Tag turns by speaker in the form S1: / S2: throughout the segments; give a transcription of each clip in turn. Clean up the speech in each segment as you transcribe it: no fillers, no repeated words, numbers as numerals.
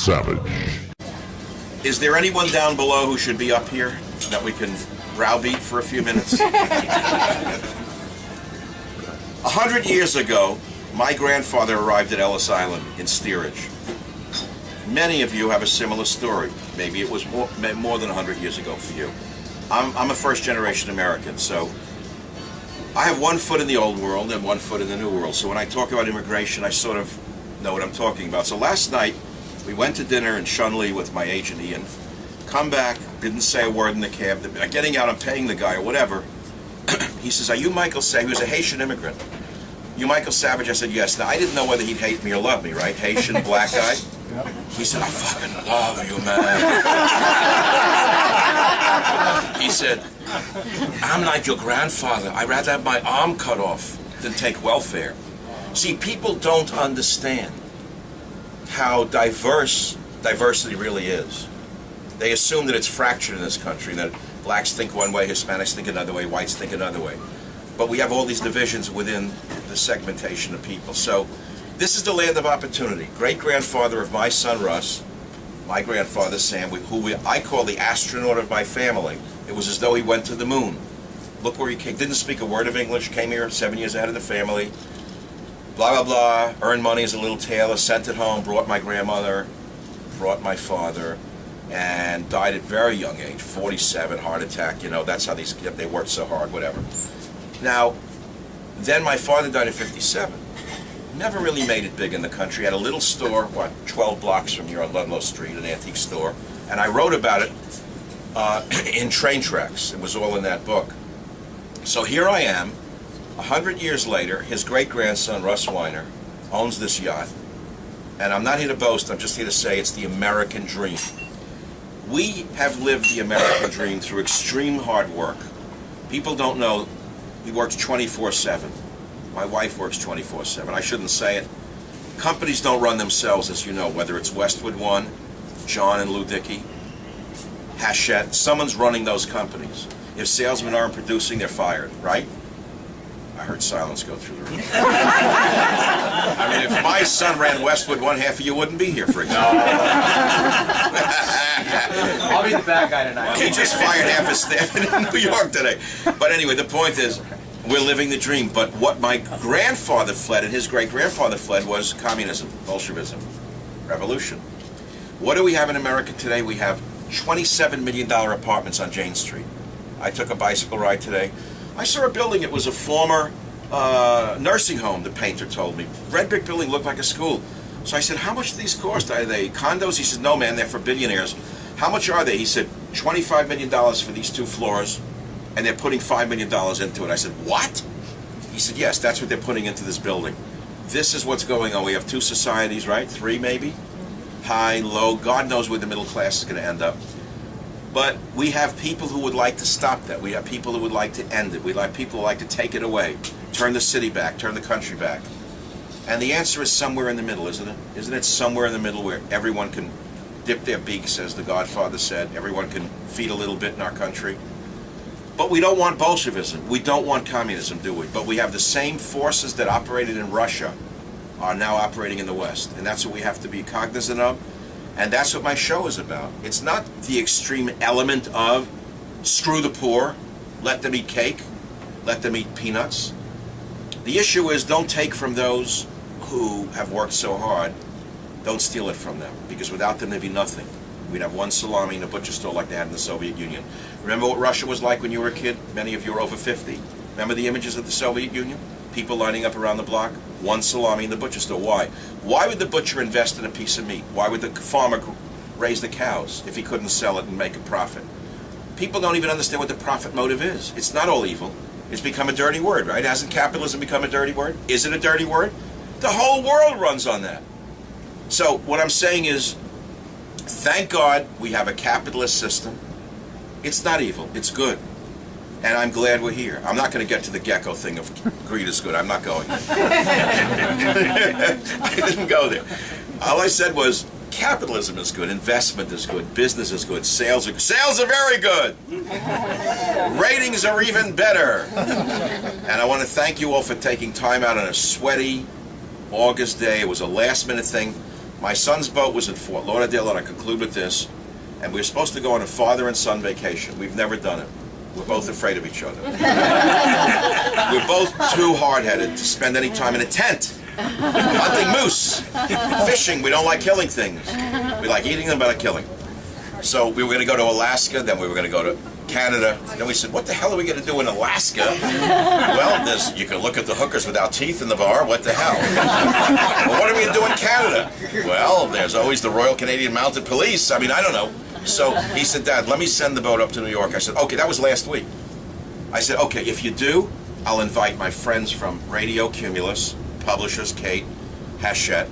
S1: Savage.
S2: Is there anyone down below who should be up here that we can browbeat for a few minutes? 100 years ago, my grandfather arrived at Ellis Island in steerage. Many of you have a similar story. Maybe it was more than 100 years ago for you. I'm a first-generation American, so I have one foot in the old world and one foot in the new world. So when I talk about immigration, I sort of know what I'm talking about. So last night, we went to dinner in Shunley with my agent Ian. Come back, didn't say a word in the cab. Getting out, I'm paying the guy or whatever. He says, "Are you Michael Savage?" He was a Haitian immigrant. "You Michael Savage?" I said, "Yes." Now, I didn't know whether he'd hate me or love me, right? Haitian, black guy. He said, "I fucking love you, man." He said, "I'm like your grandfather. I'd rather have my arm cut off than take welfare." See, people don't understand how diverse diversity really is. They assume that it's fractured in this country, that blacks think one way, Hispanics think another way, whites think another way. But we have all these divisions within the segmentation of people. So this is the land of opportunity. Great-grandfather of my son Russ, my grandfather Sam, who I call the astronaut of my family. It was as though he went to the moon. Look where he came. Didn't speak a word of English, came here 7 years ahead of the family. Blah, blah, blah, earned money as a little tailor, sent it home, brought my grandmother, brought my father, and died at very young age, 47, heart attack, you know, that's how they worked so hard, whatever. Now, then my father died at 57. Never really made it big in the country. Had a little store, 12 blocks from here on Ludlow Street, an antique store, and I wrote about it in Train Tracks. It was all in that book. So here I am, 100 years later, his great-grandson, Russ Weiner, owns this yacht. And I'm not here to boast, I'm just here to say it's the American dream. We have lived the American dream through extreme hard work. People don't know he works 24/7. My wife works 24/7. I shouldn't say it. Companies don't run themselves, as you know, whether it's Westwood One, John and Lou Dickey, Hachette, someone's running those companies. If salesmen aren't producing, they're fired, right? I heard silence go through the room. I mean, if my son ran Westwood One, half of you wouldn't be here, for example.
S3: I'll be the bad guy tonight.
S2: He just fired half his staff in New York today. But anyway, the point is, we're living the dream. But what my grandfather fled and his great-grandfather fled was communism, Bolshevism, revolution. What do we have in America today? We have $27 million apartments on Jane Street. I took a bicycle ride today. I saw a building, it was a former nursing home, the painter told me. Red brick building, looked like a school. So I said, how much do these cost? Are they condos? He said, no man, they're for billionaires. How much are they? He said, $25 million for these 2 floors, and they're putting $5 million into it. I said, what? He said, yes, that's what they're putting into this building. This is what's going on. We have 2 societies, right? 3 maybe? High, low, God knows where the middle class is going to end up. But we have people who would like to stop that. We have people who would like to end it. We have people who like to take it away, turn the city back, turn the country back. And the answer is somewhere in the middle, isn't it? Isn't it somewhere in the middle where everyone can dip their beaks, as the Godfather said, everyone can feed a little bit in our country? But we don't want Bolshevism. We don't want communism, do we? But we have the same forces that operated in Russia are now operating in the West. And that's what we have to be cognizant of. And that's what my show is about. It's not the extreme element of screw the poor, let them eat cake, let them eat peanuts. The issue is don't take from those who have worked so hard. Don't steal it from them, because without them there'd be nothing. We'd have one salami in a butcher store like they had in the Soviet Union. Remember what Russia was like when you were a kid? Many of you are over 50. Remember the images of the Soviet Union? People lining up around the block, one salami in the butcher store. Why? Why would the butcher invest in a piece of meat? Why would the farmer raise the cows if he couldn't sell it and make a profit? People don't even understand what the profit motive is. It's not all evil. It's become a dirty word, right? Hasn't capitalism become a dirty word? Is it a dirty word? The whole world runs on that. So what I'm saying is, thank God we have a capitalist system. It's not evil. It's good. And I'm glad we're here. I'm not going to get to the gecko thing of greed is good. I'm not going there. I didn't go there. All I said was capitalism is good, investment is good, business is good, sales are very good. Ratings are even better. And I want to thank you all for taking time out on a sweaty August day. It was a last-minute thing. My son's boat was in Fort Lauderdale, and I conclude with this, and we were supposed to go on a father and son vacation. We've never done it. We're both afraid of each other. We're both too hard-headed to spend any time in a tent. Hunting moose, fishing, we don't like killing things. We like eating them, but not killing. So we were going to go to Alaska, then we were going to go to Canada. Then we said, what the hell are we going to do in Alaska? Well, you can look at the hookers without teeth in the bar, what the hell? Well, what are we going to do in Canada? Well, there's always the Royal Canadian Mounted Police. I mean, I don't know. So he said, Dad, let me send the boat up to New York. I said, okay, that was last week. I said, okay, if you do, I'll invite my friends from Radio Cumulus, publishers, Kate, Hachette,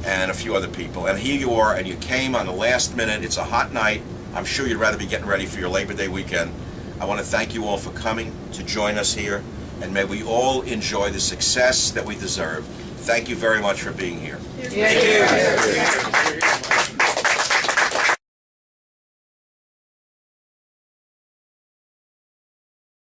S2: and a few other people. And here you are, and you came on the last minute. It's a hot night. I'm sure you'd rather be getting ready for your Labor Day weekend. I want to thank you all for coming to join us here, and may we all enjoy the success that we deserve. Thank you very much for being here.
S1: Thank you.